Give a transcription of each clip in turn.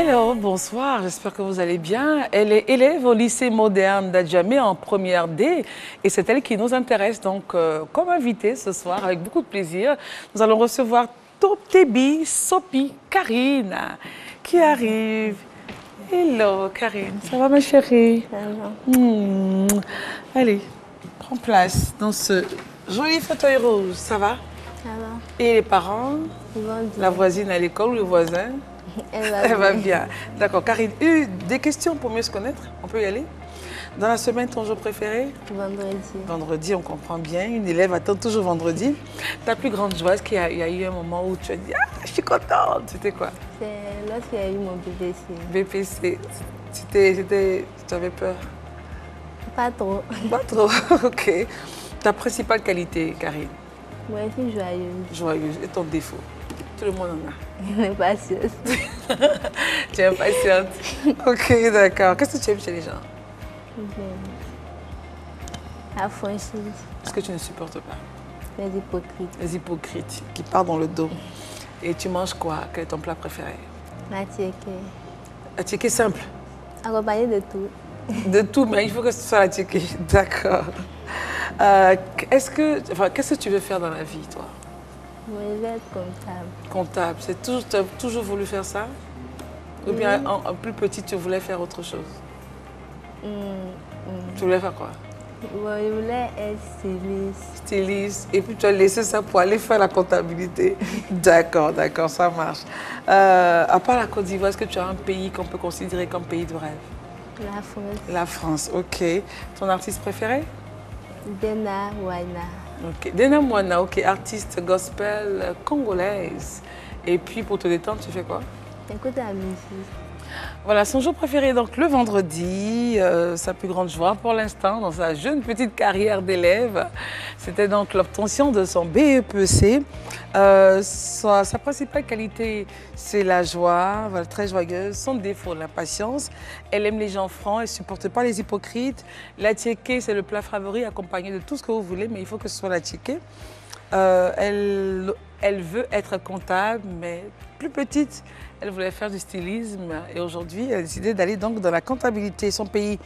Hello, bonsoir, j'espère que vous allez bien. Elle est élève au lycée moderne d'Adjamé en première D et c'est elle qui nous intéresse donc comme invitée ce soir avec beaucoup de plaisir. Nous allons recevoir Totebi Sopi Karine qui arrive. Hello Karine, ça va ma chérie? Allez, prends place dans ce joli fauteuil rouge, ça va? Ça va. Et les parents? Ils vont bien. La voisine à l'école ou le voisin? Elle va bien. D'accord. Karine, des questions pour mieux se connaître? On peut y aller? Dans la semaine, ton jour préféré? Vendredi. Vendredi, on comprend bien. Une élève attend toujours vendredi. Ta plus grande joie, est-ce qu'il y a eu un moment où tu as dit « Ah, je suis contente ». C'était quoi? C'est lorsqu'il y a eu mon BPC. BPC. Tu avais peur? Pas trop. Pas trop. OK. Ta principale qualité, Karine? Moi, je suis joyeuse. Joyeuse. Et ton défaut? Tout le monde en a. Impatieuse. Tu es impatiente. Ok, d'accord. Qu'est-ce que tu aimes chez les gens? La franchise. Est-ce que tu ne supportes pas? Les hypocrites. Les hypocrites qui partent dans le dos. Et tu manges quoi? Quel est ton plat préféré? La tiéké. La tiéké simple? Accompagnée de tout. De tout, mais il faut que ce soit la tiéké. D'accord. Qu'est-ce que tu veux faire dans la vie, toi? Moi, je vais être comptable. Comptable. Tu as toujours voulu faire ça? Ou bien en plus petit, tu voulais faire autre chose? Tu voulais faire quoi? Moi, je voulais être styliste. Styliste. Et puis tu as laissé ça pour aller faire la comptabilité. D'accord, d'accord, ça marche. À part la Côte d'Ivoire, est-ce que tu as un pays qu'on peut considérer comme pays de rêve? La France. La France, ok. Ton artiste préféré? Dena Waina. Ok. Dena Mwana, ok, artiste gospel congolaise. Et puis pour te détendre, tu fais quoi? Écoute la musique. Voilà, son jour préféré, donc le vendredi, sa plus grande joie pour l'instant dans sa jeune petite carrière d'élève, c'était donc l'obtention de son BEPC. Sa principale qualité, c'est la joie, voilà, très joyeuse. Son défaut, l'impatience. Elle aime les gens francs, elle ne supporte pas les hypocrites. La tiéké, c'est le plat favori accompagné de tout ce que vous voulez, mais il faut que ce soit la tiéké. Elle veut être comptable, mais plus petite, elle voulait faire du stylisme et aujourd'hui, elle a décidé d'aller donc dans la comptabilité. Son pays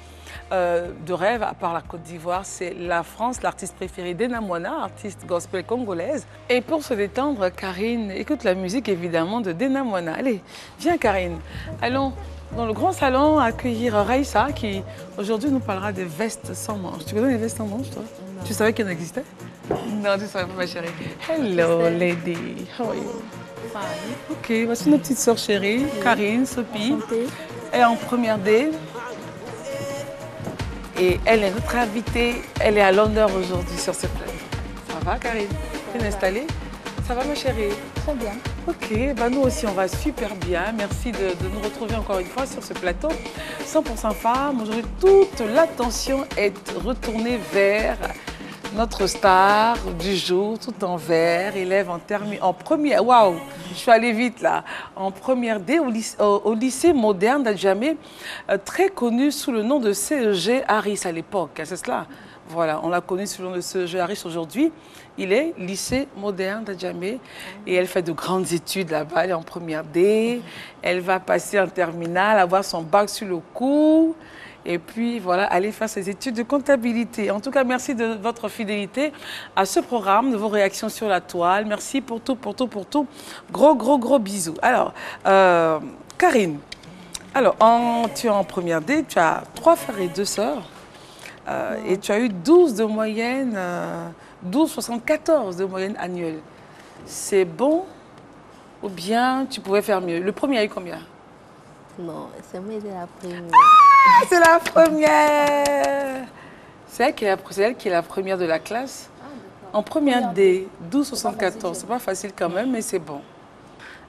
de rêve, à part la Côte d'Ivoire, c'est la France, l'artiste préféré d'Ena Mwana, artiste gospel congolaise. Et pour se détendre, Karine écoute la musique évidemment de Dena Mwana. Allez, viens Karine, allons dans le grand salon accueillir Raïssa qui aujourd'hui nous parlera des vestes sans manches. Tu connais les vestes sans manches toi? Tu savais qu'elles existaient? Non, tu ne savais pas ma chérie. Hello lady, how are you? Ok, voici notre petite sœur chérie, Karine Sopi. Elle est en première D. Et elle est notre invitée. Elle est à l'honneur aujourd'hui sur ce plateau. Ça va, Karine? Tu es installée? Ça va, ma chérie? Très bien. Ok, bah nous aussi, on va super bien. Merci de nous retrouver encore une fois sur ce plateau. 100% femmes. Aujourd'hui, toute l'attention est retournée vers notre star du jour, tout en vert, élève en première, waouh, je suis allée vite là, en première D au lycée moderne d'Adjamé, très connu sous le nom de CEG Harris à l'époque, c'est cela. Voilà, on l'a connu sous le nom de CEG Harris aujourd'hui. Il est lycée moderne d'Adjamé et elle fait de grandes études là-bas, elle est en première D, elle va passer en terminale, avoir son bac sur le cou. Et puis, voilà, aller faire ses études de comptabilité. En tout cas, merci de votre fidélité à ce programme, de vos réactions sur la toile. Merci pour tout, pour tout, pour tout. Gros bisous. Alors, Karine, alors, tu es en première D, tu as 3 frères et 2 sœurs. Et tu as eu 12 de moyenne, 12,74 de moyenne annuelle. C'est bon ou bien tu pouvais faire mieux? Le premier a eu combien? Non, c'est moi qui ai la première. Ah, c'est la première! C'est elle qui est la première de la classe. En première D, 12,74. C'est pas facile quand même, mais c'est bon.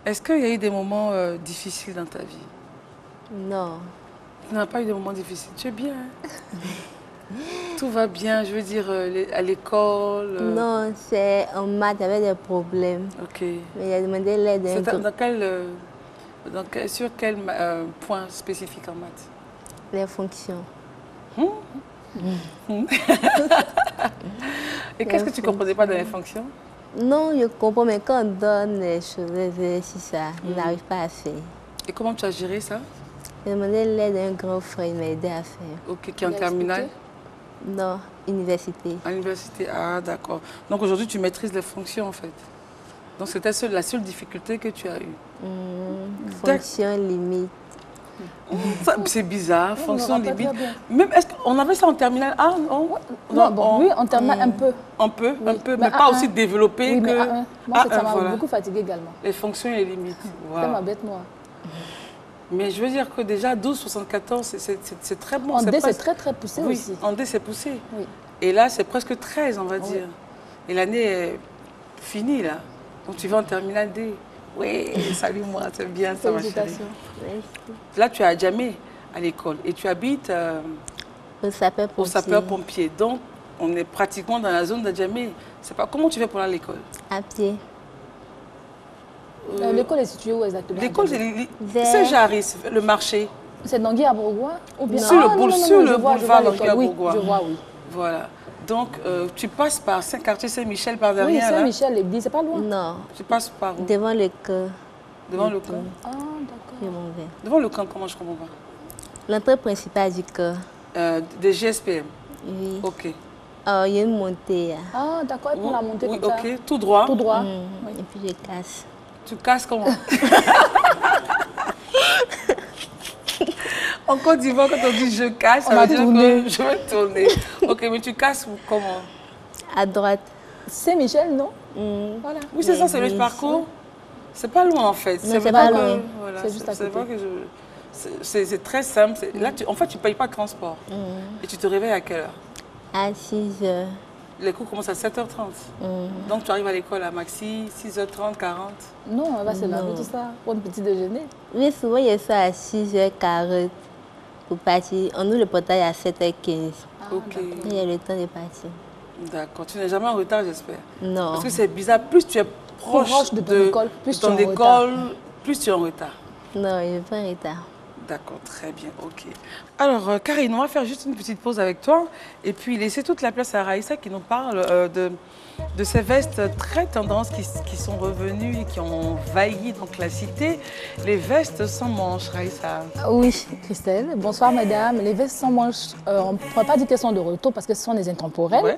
Est-ce qu'il y a eu des moments difficiles dans ta vie? Non. Tu n'as pas eu de moments difficiles? Tu es bien, hein? Tout va bien, je veux dire, à l'école? Non, c'est en maths, j'avais des problèmes. Ok. Mais j'ai demandé l'aide d'un... Sur quel point spécifique en maths? Les fonctions. Et qu'est-ce que tu ne comprenais pas dans les fonctions? Non, je comprends, mais quand on donne les choses, les exercices, je n'arrive pas à faire. Et comment tu as géré ça? J'ai demandé l'aide d'un grand frère, il m'a aidé à faire. Ok, qui est en terminale? Non, université. À l'université, ah d'accord. Donc aujourd'hui, tu maîtrises les fonctions en fait. Donc c'était la seule difficulté que tu as eue. Fonction limite. C'est bizarre, fonction limite. Même, est-ce qu'on avait ça en terminale? Ah non, non, bon, oui, en terminale un peu. Un peu, Oui. un peu, mais pas aussi développé oui, que... mais moi, ça m'a voilà. beaucoup fatiguée également. Les fonctions et les limites. C'est ma bête noire. Mais je veux dire que déjà 12,74, c'est très bon. En D, c'est très poussé aussi. En D, c'est poussé. Oui. Et là, c'est presque 13, on va dire. Et l'année est finie, là. Donc tu vas en terminale D. Oui, salut moi, c'est bien ça, ma chérie. Félicitations. Là, tu es à Djamé, à l'école. Et tu habites au sapeur-pompier. Donc, on est pratiquement dans la zone de Djamé. Comment tu fais pour aller à l'école? À pied. L'école est située où exactement? L'école, c'est Jaris, le marché. C'est dans Guy à Bourgois ou bien sur le boulevard Guy à Bourgois. Oui, je vois, oui. Voilà. Donc, tu passes par quartier Saint-Michel, par derrière. Oui, Saint-Michel, l'église, c'est pas loin. Non. Tu passes par où? Devant le camp. Devant le camp. Ah, d'accord. Devant le camp, comment je comprends pas? L'entrée principale du camp. Des GSPM. Oui. Ok. Il y a une montée. Ah, d'accord, et pour la montée oui, comme ça. ok, tout droit. Tout droit. Oui. Et puis je casse. Tu casses comment? En Côte d'Ivoire, quand on dit je casse, ça veut dire que je vais tourner. Ok, mais tu casses comment? À droite. Saint-Michel, non? Voilà. Oui, c'est ça, c'est le parcours. C'est pas loin en fait. C'est pas loin. Voilà, c'est juste à côté. C'est très simple. Là, en fait, tu ne payes pas de transport. Et tu te réveilles à quelle heure? À 6 heures. Les cours commencent à 7h30. Donc tu arrives à l'école à maxi, 6h30, 40. Non, elle va se laver tout ça pour un petit déjeuner. Oui, souvent il y a ça à 6h40 pour partir. On ouvre le portail à 7h15. Ok. Il y a le temps de partir. D'accord. Tu n'es jamais en retard, j'espère? Non. Parce que c'est bizarre. Plus tu es proche de ton école, plus tu es en retard. Plus tu es en retard. Non, je ne vais pas en retard. D'accord, très bien, ok. Alors, Karine, on va faire juste une petite pause avec toi et puis laisser toute la place à Raïssa qui nous parle de ces vestes très tendances qui sont revenues et qui ont envahi donc, la cité. Les vestes sans manches, Raïssa. Oui, Christelle. Bonsoir, mesdames. Les vestes sans manches, on ne pourrait pas dire qu'elles sont de retour parce que ce sont des intemporelles,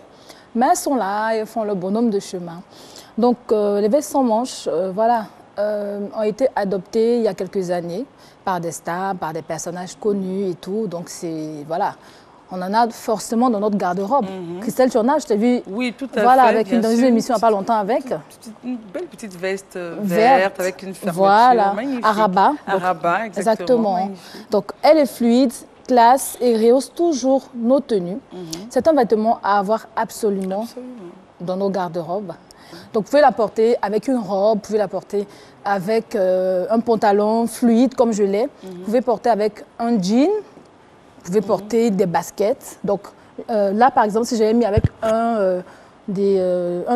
mais elles sont là et font le bonhomme de chemin. Donc, les vestes sans manches, voilà, ont été adoptées il y a quelques années par des stars, par des personnages connus et tout. Donc, c'est, voilà, on en a forcément dans notre garde-robe. Christelle, tu en as, je t'ai vu, oui, tout à voilà, fait, avec dans une émission il n'y a pas longtemps avec. Une belle petite veste verte avec une fermeture voilà, magnifique. À rabat. À rabat, exactement. Donc, elle est fluide, classe et rehausse toujours nos tenues. C'est un vêtement à avoir absolument dans nos garde-robes. Donc, vous pouvez la porter avec une robe, vous pouvez la porter avec un pantalon fluide comme je l'ai. Vous pouvez porter avec un jean, vous pouvez porter des baskets. Donc, là, par exemple, si j'avais mis avec un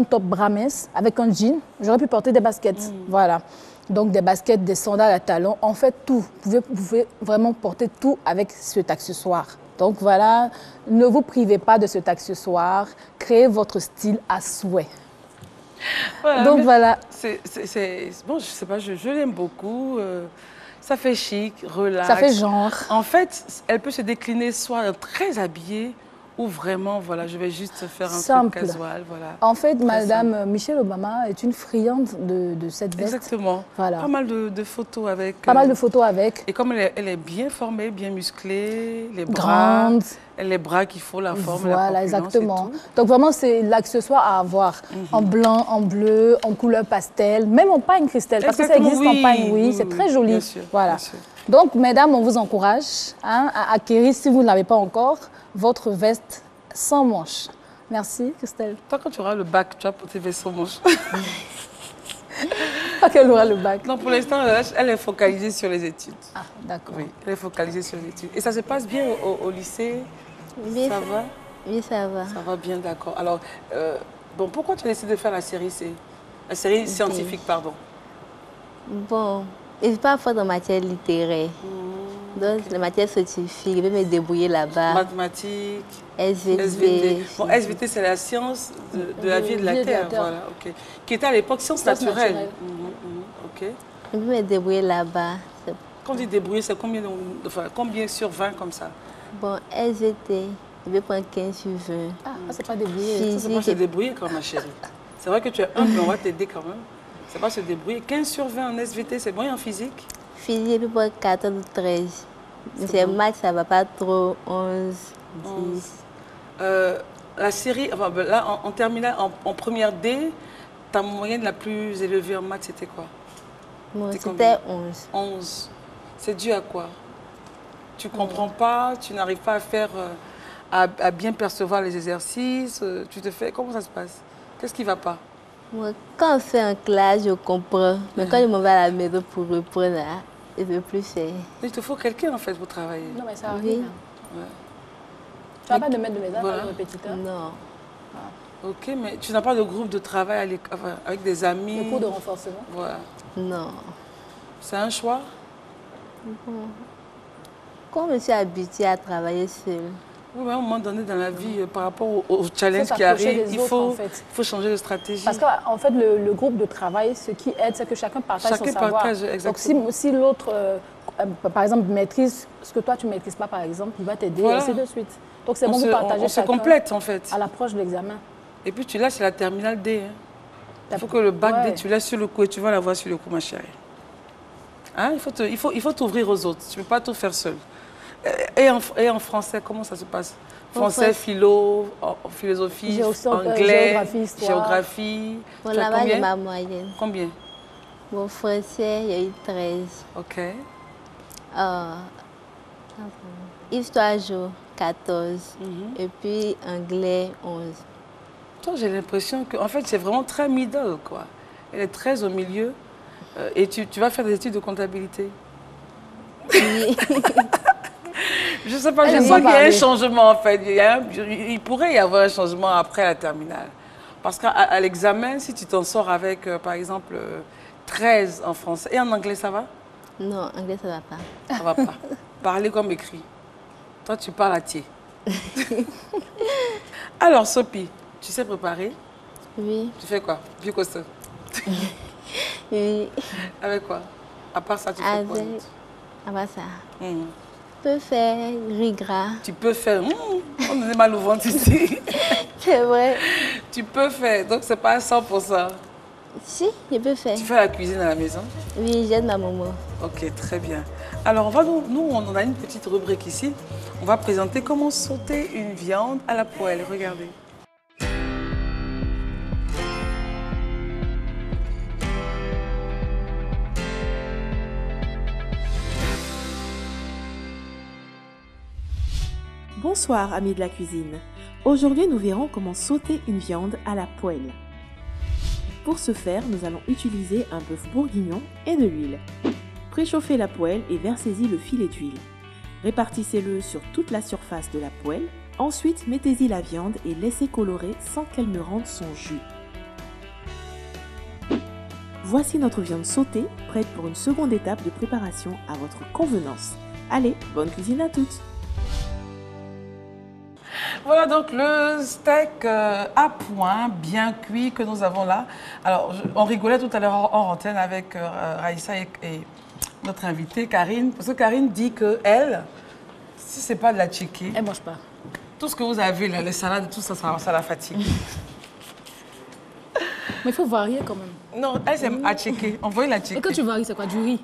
top bras mince, avec un jean, j'aurais pu porter des baskets. Voilà. Donc, des baskets, des sandales à talons, en fait, tout. Vous pouvez vraiment porter tout avec cet accessoire. Donc, voilà, ne vous privez pas de cet accessoire. Créez votre style à souhait. Voilà, donc voilà. Bon, je sais pas, je l'aime beaucoup. Ça fait chic, relax. Ça fait genre. En fait, elle peut se décliner soit très habillée ou vraiment, voilà, je vais juste faire un simple. truc casual. Voilà. En fait, Madame Michelle Obama est une friande de cette veste. Exactement. Voilà. Pas mal de photos avec. Pas mal de photos avec. Et comme elle est bien formée, bien musclée, les bras. Grande. Les bras qu'il faut, la forme, voilà, la exactement. Donc vraiment, c'est l'accessoire à avoir. En blanc, en bleu, en couleur pastel, même en pagne, Christelle. Parce que ça existe en pagne, oui, c'est très joli. Bien sûr, voilà. bien sûr. Donc, mesdames, on vous encourage à acquérir, si vous ne l'avez pas encore, votre veste sans manches. Merci, Christelle. Toi, quand tu auras le bac, tu vas porter tes vestes sans manches. Pas qu'elle aura le bac. Non, pour l'instant, elle est focalisée sur les études. Ah, d'accord. Oui, elle est focalisée sur les études. Et ça se passe bien au lycée? Oui, ça va? Oui, ça va. Ça va bien, d'accord. Alors, bon, pourquoi tu as décidé de faire la série C? La série scientifique, pardon. Bon, je ne suis pas forte en matière littéraire. Donc, la matière scientifique, je vais me débrouiller là-bas. Mathématiques, SVT. Bon, SVT, c'est la science de la vie et de la Terre. Voilà, ok. Qui était à l'époque science naturelle. Ok. Je vais me débrouiller là-bas. Quand tu dis débrouiller, c'est combien, enfin, combien sur 20 comme ça? Bon, SVT, je vais prendre 15 sur 20. Ah, ça, c'est pas débrouiller. Ça, c'est pas se Physique, débrouiller quand même, ma chérie. C'est vrai que tu es humble, mais on va t'aider quand même. C'est pas se débrouiller. 15 sur 20 en SVT, c'est bon et en physique? physique, je vais prendre 14 ou 13. Mais c'est bon. maths, ça va pas trop. 11, 10. La série, enfin, ben là, en terminale, en première D, ta moyenne la plus élevée en maths, c'était quoi? Bon, C'était c'était combien? 11. 11. C'est dû à quoi? Tu comprends pas, tu n'arrives pas à faire, à bien percevoir les exercices, tu te fais, comment ça se passe? Qu'est-ce qui va pas? Moi, quand on fait en classe, je comprends. Mais quand je m'en vais à la maison pour reprendre, là, je ne veux plus faire. Il te faut quelqu'un en fait pour travailler. Non, mais ça Oui. arrive. Ouais. Tu n'as pas de mettre de mes Voilà. le répétiteur. Non. Ok, mais tu n'as pas de groupe de travail enfin, avec des amis? Le cours de renforcement. Voilà. Non. C'est un choix? Quand je me suis habituée à travailler seule, Oui, mais à un moment donné dans la vie, par rapport au challenge qui s'approcher arrive, des il autres, faut, en fait. il faut changer de stratégie. Parce qu'en fait, le groupe de travail, ce qui aide, c'est que chacun partage son Chacun savoir. partage, exactement. Donc, si l'autre, par exemple, maîtrise ce que toi, tu ne maîtrises pas, par exemple, il va t'aider, Voilà. ainsi de suite. Donc, c'est on bon se, de partager on se chacun complète en fait. à l'approche de l'examen. Et puis tu l'as, c'est la terminale D. Hein. Il faut que le bac Ouais. D, tu l'as sur le coup et tu vas l'avoir sur le coup, ma chérie. Hein? Il faut t'ouvrir aux autres. Tu ne peux pas tout faire seul. Et en français, comment ça se passe? Français, philo, philosophie, anglais, géographie, histoire. géographie. bon, Tu as là-bas, j'ai combien? ma moyenne. Combien? Bon, français, il y a eu 13. Ok. Histoire géo, 14. Mhm. Et puis anglais, 11. Toi, j'ai l'impression que, en fait, c'est vraiment très middle, quoi. Elle est très au milieu. Et tu vas faire des études de comptabilité. Oui. Je sais pas, Elle je aime sens pas qu'il y a un parler. changement, en fait. Il pourrait y avoir un changement après la terminale. Parce qu'à l'examen, si tu t'en sors avec, par exemple, 13 en français, et en anglais, ça va? Non, anglais, ça va pas. Ça va pas. Parler comme écrit. Toi, tu parles à tiers. Alors, Sophie, tu sais préparer? Oui, Tu fais quoi? Vieux costaud. oui. Avec quoi? À part ça, tu fais quoi? Avec, avant ça, Mhm. je peux faire riz gras. Tu peux faire... on est mal au ventre ici. C'est vrai. Tu peux faire, donc c'est pas à 100%. Si, je peux faire. Tu fais la cuisine à la maison? Oui, j'aide ma maman. Ok, très bien. Alors, nous, on a une petite rubrique ici. On va présenter comment sauter une viande à la poêle. Regardez. Bonsoir amis de la cuisine. Aujourd'hui nous verrons comment sauter une viande à la poêle. Pour ce faire, nous allons utiliser un bœuf bourguignon et de l'huile. Préchauffez la poêle et versez-y le filet d'huile. Répartissez-le sur toute la surface de la poêle. Ensuite, mettez-y la viande et laissez colorer sans qu'elle ne rende son jus. Voici notre viande sautée, prête pour une seconde étape de préparation à votre convenance. Allez, bonne cuisine à toutes! Voilà donc le steak à point, bien cuit que nous avons là. Alors, on rigolait tout à l'heure en antenne avec Raïssa et notre invitée Karine. Parce que Karine dit que elle, si c'est pas de la tchéké, Elle ne mange pas. tout ce que vous avez là, les salades, tout ça, ça la fatigue. Mais il faut varier quand même. Non, elle c'est à tchéké. On voit la tchéké. Et quand tu varies, c'est quoi? Du riz?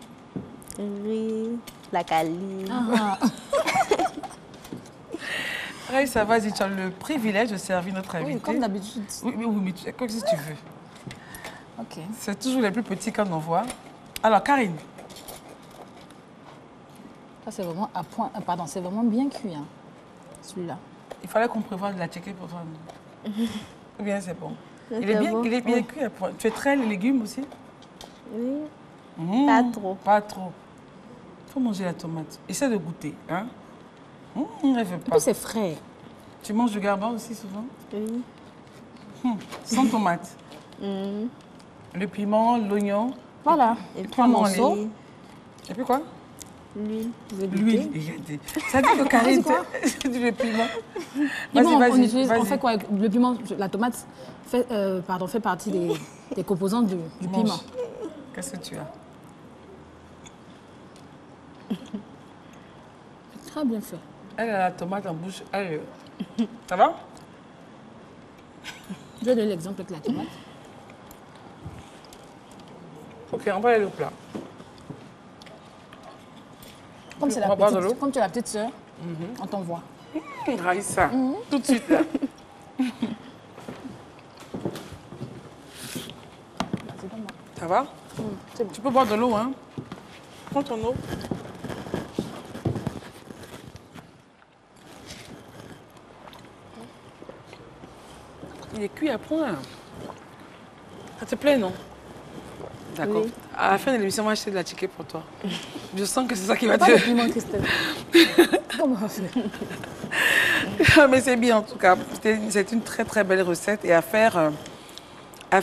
Riz, la cali. Ah. Raïssa, vas-y, tu as le privilège de servir notre invitée. Oui, comme d'habitude. Oui, mais comme si tu veux. Ok. C'est toujours les plus petits qu'on en voit. Alors, Karine. Ça, c'est vraiment à point. Pardon, c'est vraiment bien cuit, hein, celui-là. Il fallait qu'on prévoie de la tchéké pour toi. Ou bien c'est bon. C'est Il est bien, bon. il est bien Oui. cuit à point. Tu es très les légumes aussi? Oui, pas trop. Pas trop. Il faut manger la tomate. Essaie de goûter. Hein? Elle veut Et pas. puis, c'est frais. Tu manges du garbin aussi souvent? Oui. Sans tomate. Le piment, l'oignon. Voilà. Et puis un morceau. l'huile. Et puis quoi? L'huile. L'huile. Regardez. Ça dit que Karine, c'est du piment. Piment, Vas-y, on utilise, vas-y. on fait quoi avec le piment? La tomate fait, fait partie des composants du Mange. piment. Qu'est-ce que tu as? Très bien fait. Elle a la tomate en bouche. Elle, ça va? Je vais donner l'exemple avec la tomate. Ok, on va aller au plat. Comme c'est On va boire de l'eau. comme tu es la petite sœur, on t'envoie. Raïssa, tout de suite là. Ça va? C'est bon. Tu peux boire de l'eau, hein? Prends ton eau. Il est cuit à point. Ça te plaît, non? D'accord. Oui. À la fin de l'émission, on va acheter de la ticket pour toi. Je sens que c'est ça qui va Pas de te... piment, Christelle. Comment on va faire? Mais c'est bien en tout cas. C'est une très très belle recette et à faire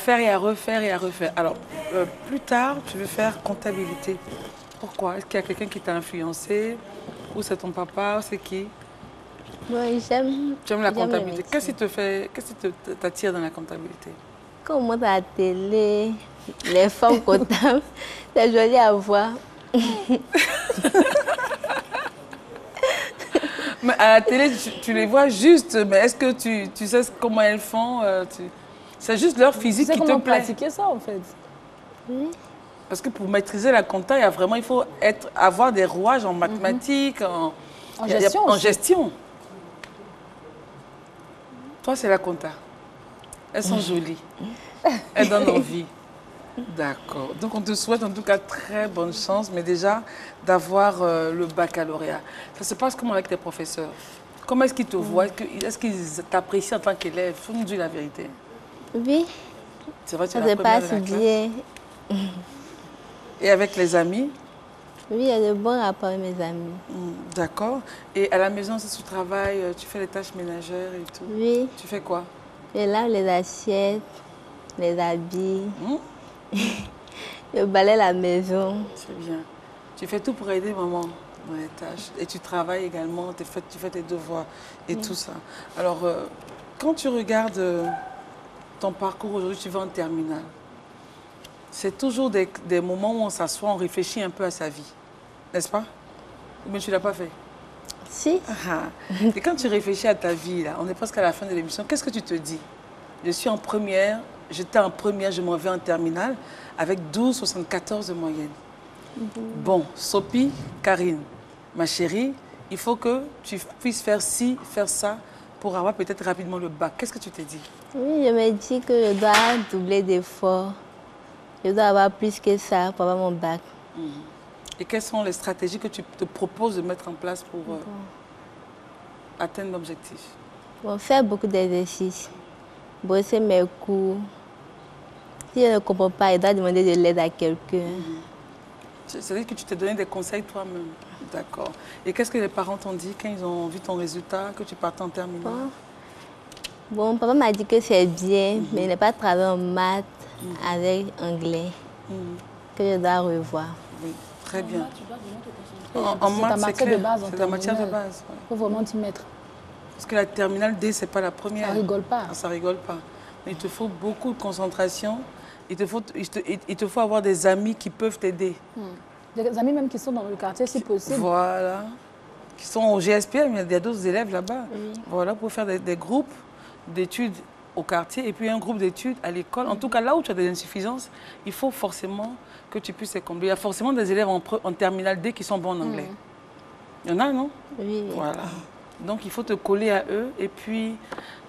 et à refaire et à refaire. Alors, plus tard, tu veux faire comptabilité. Pourquoi? Est-ce qu'il y a quelqu'un qui t'a influencé? Ou c'est ton papa? C'est qui? Bon, j'aime. Tu aimes la j'aime le comptabilité. métier. Qu'est-ce qui t'attire dans la comptabilité? Quand on monte à la télé, les femmes comptables, c'est joli à voir. Mais à la télé, tu les vois juste, mais est-ce que tu sais comment elles font? C'est juste leur Tu physique sais qui te comment plaît. pratiquer ça, en fait? Oui. Parce que pour maîtriser la compta, il faut avoir des rouages en mathématiques, En gestion en aussi. gestion. Toi, c'est la compta. Elles sont jolies. Elles donnent envie. D'accord. Donc, on te souhaite en tout cas très bonne chance, mais déjà d'avoir le baccalauréat. Ça se passe comment avec tes professeurs? Comment est-ce qu'ils te voient? Est-ce qu'ils t'apprécient en tant qu'élève? Faut nous dire la vérité. Oui, C'est vrai, tu es ça la se première passe de la classe. bien. Et avec les amis? Oui, il y a de bons rapports avec mes amis. D'accord. Et à la maison, si tu travailles, tu fais les tâches ménagères et tout. Oui, Tu fais quoi? je lave les assiettes, les habits, Hmm? je balaye la maison. C'est bien. Tu fais tout pour aider maman dans les tâches. Et tu travailles également, tu fais tes devoirs et tout ça. Alors, quand tu regardes ton parcours aujourd'hui, tu vas en terminale. C'est toujours des moments où on s'assoit, on réfléchit un peu à sa vie. N'est-ce pas? Ou bien tu ne l'as pas fait? Si, Ah. Et quand tu réfléchis à ta vie, là, on est presque à la fin de l'émission, qu'est-ce que tu te dis? Je suis en première, j'étais en première, je m'en vais en terminale avec 12,74 de moyenne. Bon, Sophie, Karine, ma chérie, il faut que tu puisses faire ci, faire ça pour avoir peut-être rapidement le bac. Qu'est-ce que tu t'es dit? oui, je me dis que je dois doubler d'efforts. Je dois avoir plus que ça pour avoir mon bac. Et quelles sont les stratégies que tu te proposes de mettre en place pour atteindre l'objectif? Bon, faire beaucoup d'exercices, bosser mes cours. Si je ne comprends pas, je dois demander de l'aide à quelqu'un. C'est-à-dire que tu t'es donné des conseils toi-même. D'accord. Et qu'est-ce que les parents t'ont dit quand ils ont vu ton résultat, que tu partais en terminale? Bon, papa m'a dit que c'est bien, mais il n'est pas travaillé en maths avec anglais, que je dois revoir. Oui, très bien. C'est En ta maths, c'est matière de clair. base en C'est la matière de terminale. base. Ouais. Il faut vraiment t'y mettre. Parce que la terminale D, c'est pas la première. Ça rigole pas. Ah, ça rigole pas. Mais il te faut beaucoup de concentration. Il te faut avoir des amis qui peuvent t'aider. Des amis même qui sont dans le quartier, si possible. Voilà. Qui sont au GSPM, il y a d'autres élèves là-bas. Voilà, pour faire des groupes d'études au quartier et puis un groupe d'études à l'école. En tout cas, là où tu as des insuffisances, il faut forcément que tu puisses les combler. Il y a forcément des élèves en terminale D qui sont bons en anglais. Il y en a, non? Oui. Voilà. Donc, il faut te coller à eux. Et puis,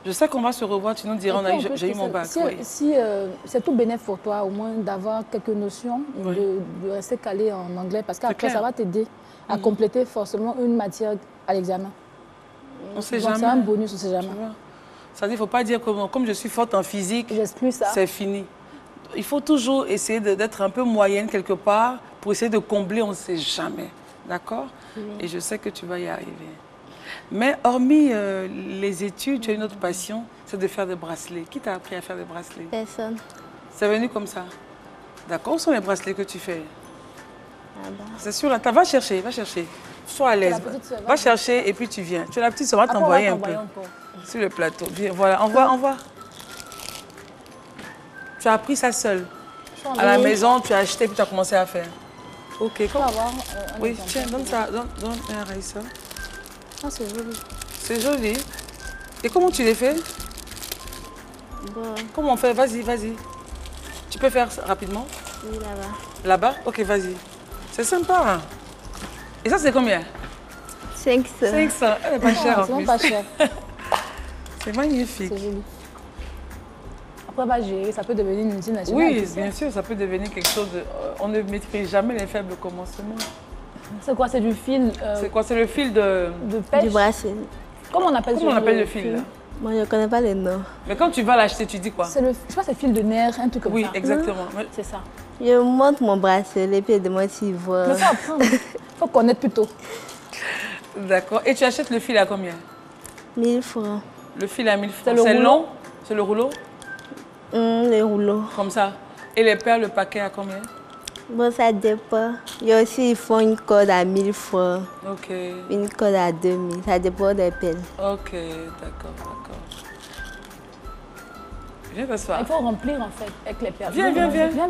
je sais qu'on va se revoir. Tu nous diras, Et puis, en plus, j'ai eu mon bac. Si, Oui. si, c'est tout bénéf pour toi, au moins d'avoir quelques notions et Oui. de rester calé en anglais, parce qu'après, clair. ça va t'aider à compléter forcément une matière à l'examen. On ne sait Donc, jamais. c'est un bonus, on ne sait jamais. Tu vois. Ça dit, il ne faut pas dire que comme je suis forte en physique, J'exclus ça. c'est fini. Il faut toujours essayer d'être un peu moyenne quelque part pour essayer de combler, on ne sait jamais. D'accord? Et je sais que tu vas y arriver. Mais hormis les études, tu as une autre passion, c'est de faire des bracelets. Qui t'a appris à faire des bracelets? Personne. C'est venu comme ça? D'accord. Où sont les bracelets que tu fais? là-bas. C'est sûr, là, va chercher, va chercher. Sois à l'aise. la petite sœur, Va chercher et puis tu viens. Tu es la petite sœur, on va Après, on t'envoyer va un peu t'envoyer encore. sur le plateau. Viens, voilà, envoie. Tu as appris ça seule. À la maison, tu as acheté puis tu as commencé à faire. Ok, Tu peux avoir un Oui, exemplaire. tiens, donne ça, donne un Raissa. Ah, c'est joli. C'est joli. Et comment tu les fais? Bon, Comment on fait? Vas-y, vas-y. Tu peux faire ça rapidement? oui, là-bas. Là-bas? Ok, vas-y. C'est sympa. Hein? Et ça, c'est combien? 500. 500. Elle n'est pas chère en C'est vraiment plus. pas cher. C'est magnifique. C'est joli. Après, on va gérer, ça peut devenir une usine nationale. Oui, tu sais. bien sûr, ça peut devenir quelque chose de... on ne maîtrise jamais les faibles commencements. C'est quoi? C'est du fil C'est quoi? C'est le fil de... de pêche? Du bracelet. Comment on appelle Comment on appelle le fil là? Moi, je ne connais pas le nom. Mais quand tu vas l'acheter, tu dis quoi? C'est le, je sais pas, c'est fil de nerf, un truc comme Oui, ça. exactement. Mais- C'est ça. Je monte mon bracelet, puis je demande s'il voit. Mais faut apprendre. Faut connaître plutôt. D'accord. Et tu achètes le fil à combien? 1000 francs. Le fil à 1000 francs. C'est le C'est rouleau? long? C'est le rouleau? Les rouleaux. Comme ça. Et les perles, le paquet à combien? Bon, ça dépend. Il y a aussi, ils font une corde à 1000 francs, Ok. une corde à 2000. Ça dépend des pelles. Ok, d'accord, d'accord. Viens t'asseoir. Il faut remplir en fait avec les perles. Viens, viens, viens. Viens.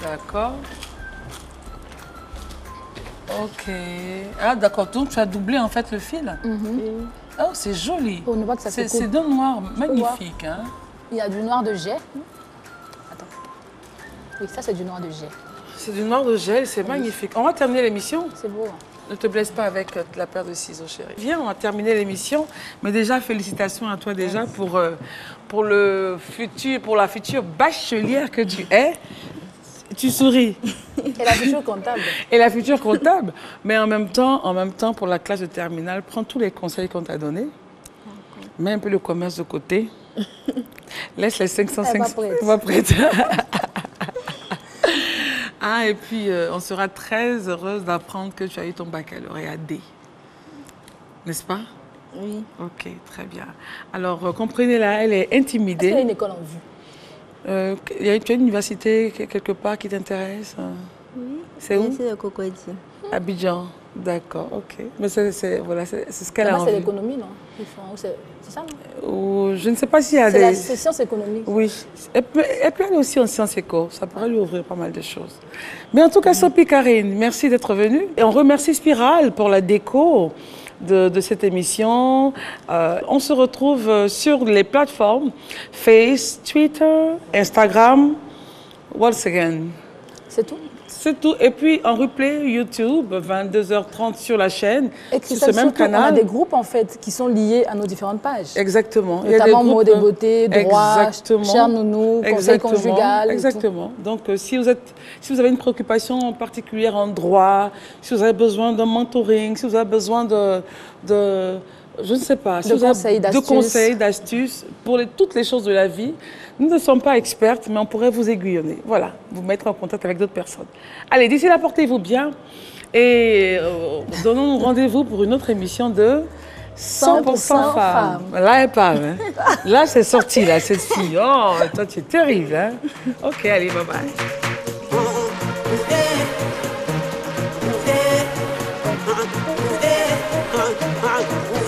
D'accord. Ok. Ah, d'accord. Donc, tu as doublé en fait le fil. Oh, c'est joli. Pour ne pas que ça se coupe. C'est d'un noir magnifique. Hein? Il y a du noir de jet. Attends. Oui, ça c'est du noir de jet. C'est du noir de gel, c'est magnifique. On va terminer l'émission. C'est beau. Hein. Ne te blesse pas avec la paire de ciseaux, chérie. Viens, on va terminer l'émission. Mais déjà, félicitations à toi déjà pour le futur, pour la future bachelière que tu es. Tu souris. Et la future comptable. Et la future comptable. Mais en même temps, pour la classe de terminale, prends tous les conseils qu'on t'a donnés. Mets un peu le commerce de côté. Laisse les 505. Elle va prête. Va prête. Ah, et puis, on sera très heureuse d'apprendre que tu as eu ton baccalauréat D. N'est-ce pas? Oui. Ok, très bien. Alors, comprenez-la, elle est Est-ce qu'il y a intimidée. une école en vue? Tu as une université quelque part qui t'intéresse? Oui. C'est où? C'est le crocodile. Abidjan. D'accord, ok. Mais c'est voilà, c'est ce qu'elle a Là-bas, c'est envie. l'économie, non? C'est ça, non? Ou je ne sais pas s'il y a C'est des... c'est sciences économiques. Oui, elle peut aller aussi en sciences éco, ça pourrait lui ouvrir pas mal de choses. Mais en tout cas, Sophie Karine, merci d'être venue. Et on remercie Spiral pour la déco de cette émission. On se retrouve sur les plateformes Face, Twitter, Instagram. Once again. C'est tout. C'est tout. Et puis en replay YouTube, 22h30 sur la chaîne, Et sur Christelle, ce même surtout, on a canal. des groupes en fait qui sont liés à nos différentes pages. Exactement. Il y a Notamment des groupes- mode et beauté, droit, Exactement. cher nounou, conseil Exactement. conjugal. et tout. Exactement. Donc, si vous avez une préoccupation particulière en droit, si vous avez besoin d'un mentoring, si vous avez besoin de je ne sais pas, si De vous avez conseils, de d'astuces. conseils, d'astuces pour toutes les choses de la vie, nous ne sommes pas expertes, mais on pourrait vous aiguillonner. Voilà, vous mettre en contact avec d'autres personnes. Allez, d'ici là, portez-vous bien et donnons-nous rendez-vous pour une autre émission de 100% femmes. Là, elle parle. Hein. Là, c'est sorti, là, cette fille. Oh, toi, tu es terrible. Hein. Ok, allez, bye bye. Yeah.